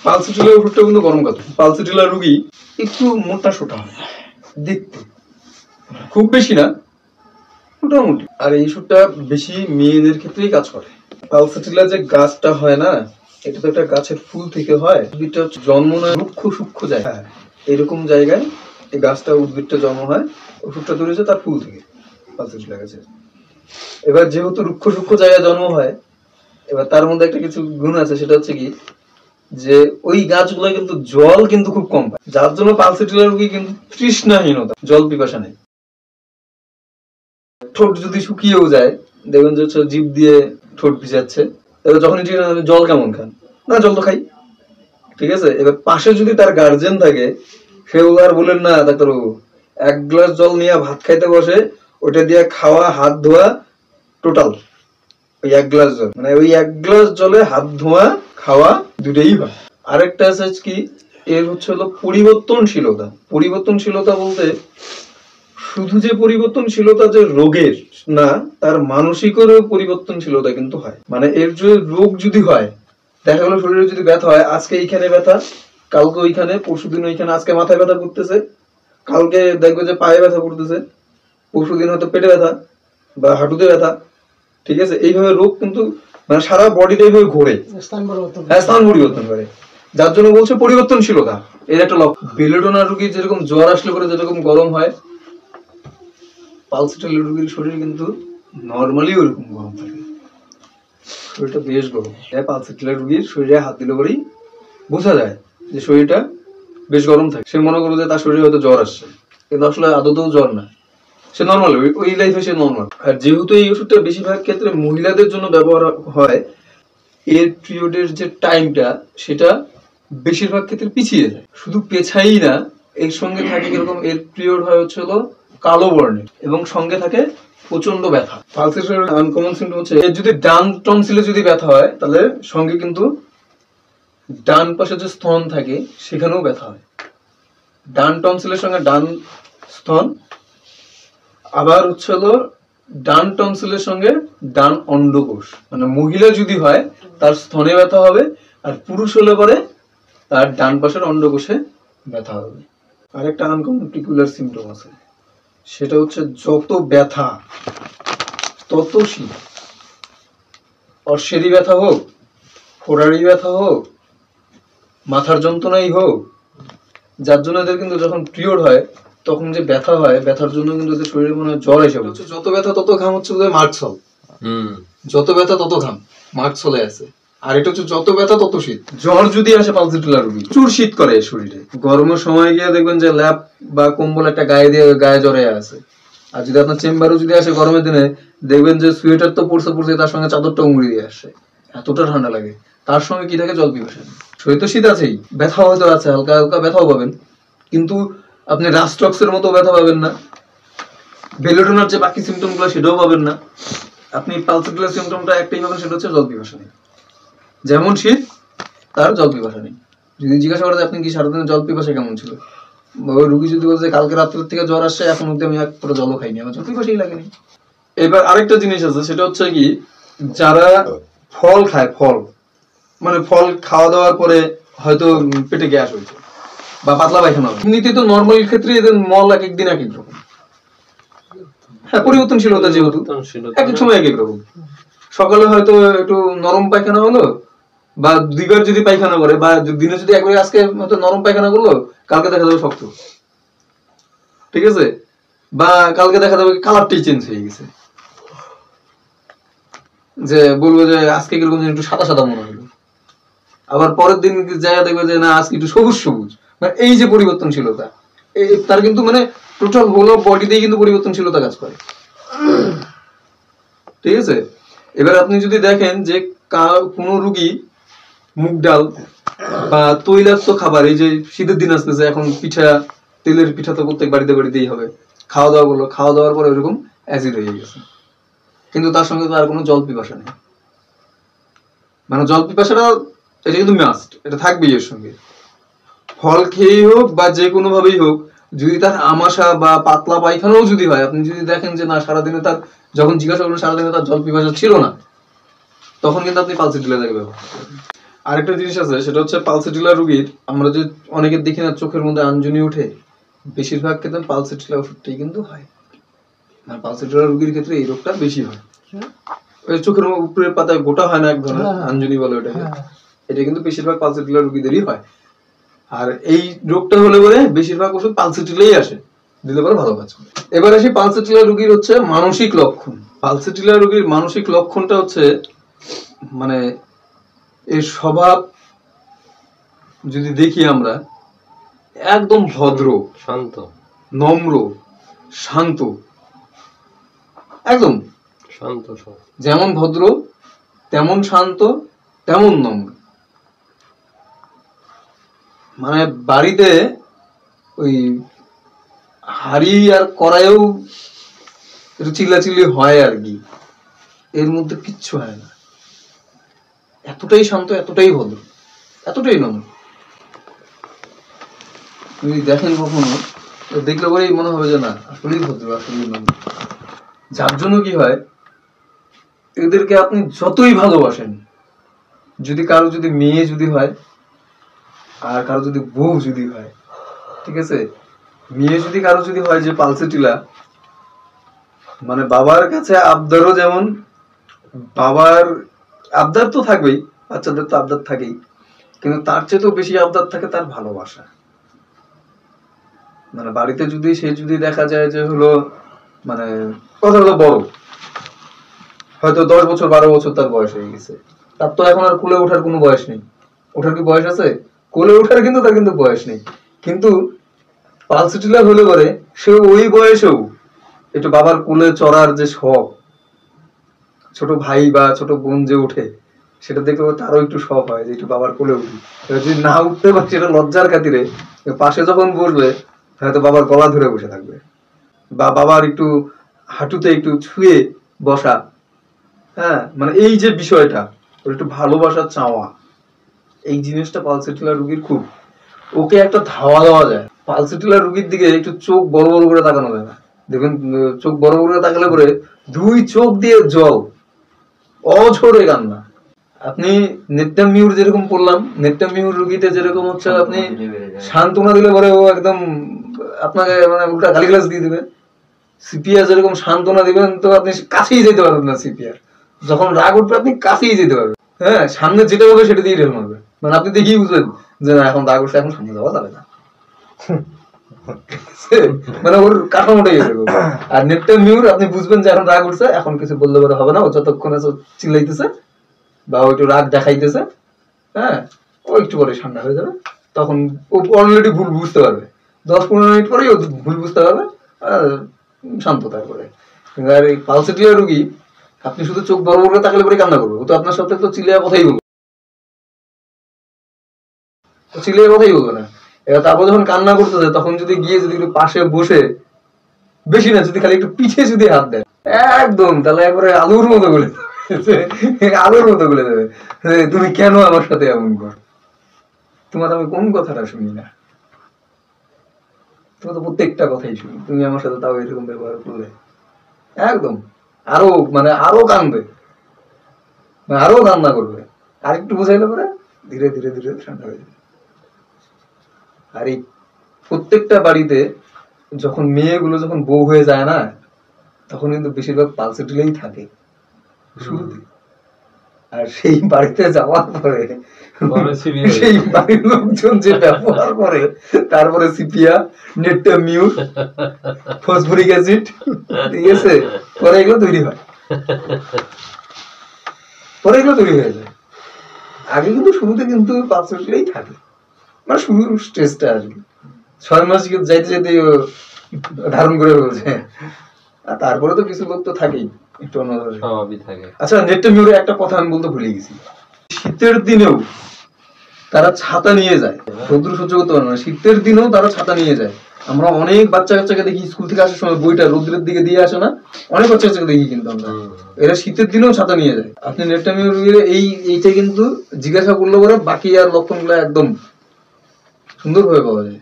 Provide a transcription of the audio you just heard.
পালসিটিলার ওষুধটা কিন্তু গরম কথা। পালসিটিলার রোগী একটু মোটা সোটা হয় দেখতে, খুব বেশি না, মোটামুটি। আর এই ওষুধটা বেশি মেয়েদের ক্ষেত্রেই কাজ করে। পালসিটিলা যে গাছটা হয় না, এটা তো একটা গাছের ফুল থেকে হয়। উদ্ভিদটা জন্ম নয় রুক্ষ সূক্ষ্ম জায়গা, এরকম জায়গায় এই গাছটা উদ্ভিদটা জন্ম হয়। ওষুধটা তৈরি হচ্ছে তার ফুল থেকে, পালসিটিলা গাছের। এবার যেহেতু রুক্ষ সূক্ষ্ম জায়গায় জন্ম হয়, এবার তার মধ্যে একটা কিছু গুণ আছে, সেটা হচ্ছে কি যে ওই গাছগুলো কিন্তু জল কিন্তু খুব কম পায়, যার জন্য পালসিটিলা রোগী কিন্তু তৃষ্ণাহীনতা, জল পিপাসা নেই। ঠোঁট যদি শুকিয়েও যায়, দেখবেন যে জিভ দিয়ে ঠোঁট ভিজাচ্ছে, এবার যখন জল কেমন খান না, জল তো খাই, ঠিক আছে। এবার পাশে যদি তার গার্জেন থাকে, সে আর বলেন না ডাক্তারবাবু, 1 গ্লাস জল নিয়ে ভাত খাইতে বসে, ওটা দিয়ে খাওয়া হাত ধোয়া টোটাল ওই 1 গ্লাস জল, মানে ওই 1 গ্লাস জলে হাত ধোয়া খাওয়া দুটোই হয়। আরেকটা আছে কি, এর হচ্ছে হলো পরিবর্তনশীলতা। পরিবর্তনশীলতা বলতে শুধু যে পরিবর্তনশীলতা যে রোগের না, তার মানসিকেরও পরিবর্তনশীলতা কিন্তু হয়। মানে এর যে রোগ যদি হয়, দেখা গেল শরীরে যদি ব্যথা হয়, আজকে এইখানে ব্যথা, কালকে ওইখানে, পরশুদিন ওইখানে। আজকে মাথায় ব্যথা করতেছে, কালকে দেখবে যে পায়ে ব্যথা করতেছে, পরশুদিন হয়তো পেটে ব্যথা বা হাঁটুতে ব্যথা, ঠিক আছে। এইভাবে রোগ কিন্তু মানে সারা বডিতে এইভাবে ঘোরে, স্থান পরিবর্তন করে, যার জন্য বলছে পরিবর্তনশীলতা এর একটা লক্ষণ। বেলোডোনা রোগীর যেরকম জ্বর আসলে পরে যেরকম গরম হয়, পালসিটিলা রোগীর শরীর কিন্তু নর্মালি ওরকম গরম থাকে, শরীরটা বেশ গরম। পালসিটিলা রোগীর শরীরে হাত দিলে পরেই বোঝা যায় যে শরীরটা বেশ গরম থাকে। সে মনে করো যে তার শরীরে হয়তো জ্বর আসছে, কিন্তু আসলে আদতেও জ্বর না, সে নর্মাল, ওই লাইফে সে নর্মাল। আর যেহেতু এই ওষুধটা বেশিরভাগ ক্ষেত্রে মহিলাদের জন্য ব্যবহার হয়, এর পিরিয়ডের যে টাইমটা সেটা বেশিরভাগ ক্ষেত্রে পিছিয়ে যায়। শুধু পেছাই না, এর সঙ্গে থাকে কিরকম, এর পিরিয়ড হয় হচ্ছে হলো কালো বর্ণের, এবং সঙ্গে থাকে প্রচন্ড ব্যথা। পালসিটিলার আনকমন সিম্পটম হচ্ছে, এর যদি ডান টনসিলে যদি ব্যথা হয়, তাহলে সঙ্গে কিন্তু ডান পাশে যে স্তন থাকে সেখানেও ব্যথা হয়। ডান টনসিলের সঙ্গে ডান স্তন, আবার হচ্ছে হলো ডান টনসিলের সঙ্গে ডান অন্ডকোষ। মানে মহিলা যদি হয় তার স্তনে ব্যথা হবে, আর পুরুষ হলে পরে তার ডান পাশের অন্ডকোষে ব্যথা হবে। আরেকটা আনকমন টিকুলার সিম্পটম আছে, সেটা হচ্ছে যত ব্যথা তত শীত। অর্শেরই ব্যথা হোক, ফোড়ারই ব্যথা হোক, মাথার যন্ত্রণাই হোক, যার জন্য এদের কিন্তু যখন পিরিয়ড হয় তখন যে ব্যথা হয়, ব্যথার জন্য কিন্তু এদের শরীরে মনে হয় জ্বর এসে বলছে। যত ব্যথা তত ঘাম হচ্ছে বোধহয় মার্কসল, যত ব্যথা তত ঘাম মার্কসলে আছে। আর এটা হচ্ছে যত ব্যথা তত শীত। জ্বর যদি আসে পালসিটিলা রোগী, প্রচুর শীত করে শরীরে। গরমের সময় গিয়ে দেখবেন যে ল্যাপ বা কম্বল একটা গায়ে দিয়ে গায়ে জ্বরে আছে। আর যদি আপনার চেম্বারও যদি আসে গরমের দিনে, দেখবেন যে সোয়েটার তো পরছে, তার সঙ্গে চাদরটা উমড়ি দিয়ে আসছে, এতটা ঠান্ডা লাগে। তার সঙ্গে কি থাকে, জল পিপাসা। শরীর তো শীত আছেই, ব্যথা হয়তো আছে, হালকা হালকা ব্যথাও পাবেন, কিন্তু আপনি রাস্ট্রক্সের মতো ব্যথা পাবেন না, বেলোডোনার যে বাকি সিমটম গুলো সেটাও পাবেন না। আপনি পালসিটিলার সিমটমটা একটাই পাবেন, সেটা হচ্ছে জল পিপাসা নেই। যেমন শীত, তার জল পিপাসা নেই। যদি জিজ্ঞাসা করা যায় আপনি কি সারাদিন জল পিপাসা কেমন ছিল, ওই রুগী যদি বলছে কালকে রাত্রের থেকে জ্বর আসছে, এখন অব্দি আমি এক ফোঁটা জলও খাইনি, আমার জল পিপাসাই লাগেনি। এবার আরেকটা জিনিস আছে, সেটা হচ্ছে কি, যারা ফল খায়, ফল মানে ফল খাওয়া দাওয়ার পরে হয়তো পেটে গ্যাস হয়েছে বা পাতলা পায়খানা, এমনিতে তো নর্মাল ক্ষেত্রে এদের মল এক এক দিন এক এক রকম। হ্যাঁ, পরিবর্তনশীলতা যেহেতু, এক এক সময় এক এক রকম। সকালে হয়তো একটু নরম পায়খানা হলো, বা 2 বার যদি পায়খানা করে, বা দিনে যদি একবার, আজকে হয়তো নরম পায়খানা করলো, কালকে দেখা যাবে শক্ত, ঠিক আছে, বা কালকে দেখা যাবে কালারটাই চেঞ্জ হয়ে গেছে, যে বলবো যে আজকে কিরকম একটু সাদা সাদা মনে হলো, আবার পরের দিন জায়গা দেখবে যে না আজকে একটু সবুজ সবুজ। মানে এই যে পরিবর্তনশীলতা, তার কিন্তু মানে টোটাল হোল বডিতেই কিন্তু পরিবর্তনশীলতা কাজ করে, ঠিক আছে। এবার আপনি যদি দেখেন যে কোন রোগী মুগ ডাল বা তৈলাক্ত খাবার, এই যে শীতের দিন আসতেছে, এখন পিঠা, তেলের পিঠা তো প্রত্যেক বাড়িতে বাড়িতেই হবে, খাওয়া দাওয়া করলো, খাওয়া দাওয়ার পরে ওইরকম অ্যাসিড হয়ে গেছে, কিন্তু তার সঙ্গে তো আর কোনো জল পিপাসা নেই। মানে জল পিপাসাটা এটা কিন্তু মাস্ট, এটা থাকবেই এর সঙ্গে। ফল খেয়েই হোক বা যে কোনো ভাবেই হোক, যদি তার আমাশা বা পাতলা পায়খানাও যদি হয়, আপনি যদি দেখেন যে না সারাদিনে তার, যখন জিজ্ঞাসা করবেন সারাদিনে তার জল পিপাসা ছিল না, তখন কিন্তু আপনি পালসিটিলা ব্যবহার করবেন। আরেকটা জিনিস আছে, সেটা হচ্ছে পালসেটিলা রোগীর, আমরা যে অনেকের দেখি না চোখের মধ্যে আঞ্জনি উঠে, বেশিরভাগ ক্ষেত্রে পালসেটিলা ওষুধটাই কিন্তু হয়। মানে পালসেটিলা রোগীর ক্ষেত্রে এই রোগটা বেশি হয়। ওই চোখের উপরের পাতায় গোটা হয় না এক ধরনের আঞ্জনি বলে ওটাকে, এটা কিন্তু বেশিরভাগ পালসেটিলা রোগীদেরই হয়। আর এই রোগটা হলে পরে বেশিরভাগ ওষুধ পালসেটিলাই আসে, দিলে পরে ভালো কাজ করে। এবার আসি পালসেটিলা রোগীর হচ্ছে মানসিক লক্ষণ। পালসেটিলা রোগীর মানসিক লক্ষণটা হচ্ছে মানে এর স্বভাব যদি দেখি আমরা, একদম ভদ্র, শান্ত, নম্র, শান্ত, একদম শান্ত, যেমন ভদ্র তেমন শান্ত তেমন নম্র। মানে বাড়িতে ওই হাড়ি আর কড়াইও একটু চিল্লাচিল্লি হয় আর কি, এর মধ্যে কিচ্ছু হয় না। এতটাই শান্ত, এতটাই ভদ্র, এতটাই নম্র। তুমি দেখেন কখনো, দেখলে পরেই মনে হবে যে না আসলেই ভদ্র, আসলেই নম্র। যার জন্য কি হয়, এদেরকে আপনি যতই ভালোবাসেন, যদি কারো যদি মেয়ে যদি হয় আর কারো যদি বউ যদি হয়, ঠিক আছে, মেয়ে যদি কারো যদি হয় যে পালসেটিলা, মানে বাবার কাছে আবদারও যেমন, বাবার আবদার তো থাকবেই, বাচ্চাদের তো আবদার থাকেই, কিন্তু তার চেয়ে তো বেশি আবদার থাকে তার ভালোবাসা। মানে বাড়িতে যদি সে যদি দেখা যায় যে হলো মানে কথা হলো বড়, হয়তো 10 বছর 12 বছর তার বয়স হয়ে গেছে, তার তো এখন আর কোলে ওঠার কোনো বয়স নেই। ওঠার কি বয়স আছে? কোলে ওঠার কিন্তু তার কিন্তু বয়স নেই। কিন্তু পালসেটিলা হলে পরে সে ওই বয়সেও একটু বাবার কোলে চড়ার যে শখ, ছোট ভাই বা ছোট বোন যে উঠে, সেটা দেখে তারও একটু শখ হয় যে একটু বাবার কোলে উঠি। যদি না উঠতে পারে সেটা লজ্জার খাতিরে পাশে যখন বসবে হয়তো বাবার গলা ধরে বসে থাকবে, বা বাবার একটু হাঁটুতে একটু ছুঁয়ে বসা। হ্যাঁ, মানে এই যে বিষয়টা, ওর একটু ভালোবাসা চাওয়া, এই জিনিসটা পালসেটিলা রোগীর খুব। ওকে একটা ধাওয়া দেওয়া যায়। পালসেটিলা রোগীর দিকে একটু চোখ বড় বড় করে তাকানো যায় না। দেখবেন চোখ বড় বড় করে তাকালে পরে 2 চোখ দিয়ে জল, অঝরে কান্না। আপনি নেট্টামিউর যেরকম পড়লাম, নেট্টামিউর রোগীতে যেরকম হচ্ছে আপনি সান্ত্বনা দিলে পরে ও একদম আপনাকে মানে উল্টা গালিগালাজ দিয়ে দিবে। সিপিআর যেরকম সান্ত্বনা দিবেন তো আপনি কাছেই যেতে পারবেন না। সিপিআর যখন রাগ উঠবে আপনি কাছেই যেতে পারবেন, হ্যাঁ, সামনে যেটা হবে সেটা দিয়ে ঢেল মারবে। মানে আপনি দেখেই বুঝবেন যে না এখন রাগ উঠছে, এখন সামনে যাওয়া যাবে না। মানে ওর কাঠামোটাই এরকম। আর নেট্টামিউর আপনি বুঝবেন যে এখন রাগ উঠছে, এখন কিছু বললে পরে হবে না, ও যতক্ষণ চিল্লাইতেছে বা ও একটু রাগ দেখাইতেছে, হ্যাঁ, ও একটু পরে ঠান্ডা হয়ে যাবে, তখন ও অলরেডি ভুল বুঝতে পারবে। 10-15 মিনিট পরেই ও ভুল বুঝতে পারবে, শান্ত তারপরে। আর এই পালসেটিলা রোগী আপনি শুধু চোখ বড় বড় করে তাকালে পরে কান্না করবে, ও তো আপনার সাথে তো চিল্লিয়া কথাই বলবে, চিল্লিয়া কথাই বলবে না। এবার তারপর যখন কান্না করতেছে তখন যদি গিয়ে যদি একটু পাশে বসে, বেশি না যদি খালি একটু পিঠে যদি হাত দেয়, একদম তাহলে একবারে আলুর মতো বলে আলুর মতো বলে দেবে, তুমি কেন আমার সাথে এমন কর, তোমার আমি কোন কথাটা শুনি না, তোমার তো প্রত্যেকটা কথাই শুনি, তুমি আমার সাথে তাও এরকম ব্যবহার করলে, একদম আরো মানে আরো কাঁদবে, আরো কান্না করবে। আর একটু বুঝাইলে পরে ধীরে ধীরে ধীরে ঠান্ডা হয়ে যাবে। আর এই প্রত্যেকটা বাড়িতে যখন মেয়েগুলো যখন বউ হয়ে যায় না, তখন কিন্তু বেশিরভাগ পালসেটিলাই থাকে শুরুতে। আর সেই বাড়িতে যাওয়ার পরে সেই বাড়ির লোকজন যে ব্যবহার করে, তারপরে সিপিয়া, নেট্টামিউর, ফসফরিক অ্যাসিড, ঠিক আছে, পরে এগুলো তৈরি হয়, পরে এগুলো তৈরি হয়ে যায়। আগে কিন্তু শুরুতে কিন্তু পালসেটিলাই থাকে, মানে শুরুর স্টেজটা আর কি 6 মাস যাইতে যাইতে ধারণ করে ফেলছে। আর তারপরে তো কিছু লোক তো থাকেই একটু অন্যভাবে থাকে। আচ্ছা, নেট্টামিউরের একটা কথা আমি বলতে ভুলে গেছি, শীতের দিনেও তারা ছাতা নিয়ে যায়, রৌদ্র সহ্য করতে পারে না, শীতের দিনেও তারা ছাতা নিয়ে যায়। আমরা অনেক বাচ্চা কাচ্চাকে দেখি স্কুল থেকে আসার সময় বইটা রৌদ্রের দিকে দিয়ে আসে না, অনেক বাচ্চা কাচ্চাকে দেখি কিন্তু আমরা, এরা শীতের দিনেও ছাতা নিয়ে যায়। আপনি নেট্টামিউর এইটা কিন্তু জিজ্ঞাসা করলে পরে বাকি আর লক্ষণগুলো একদম সুন্দরভাবে পাওয়া যায়।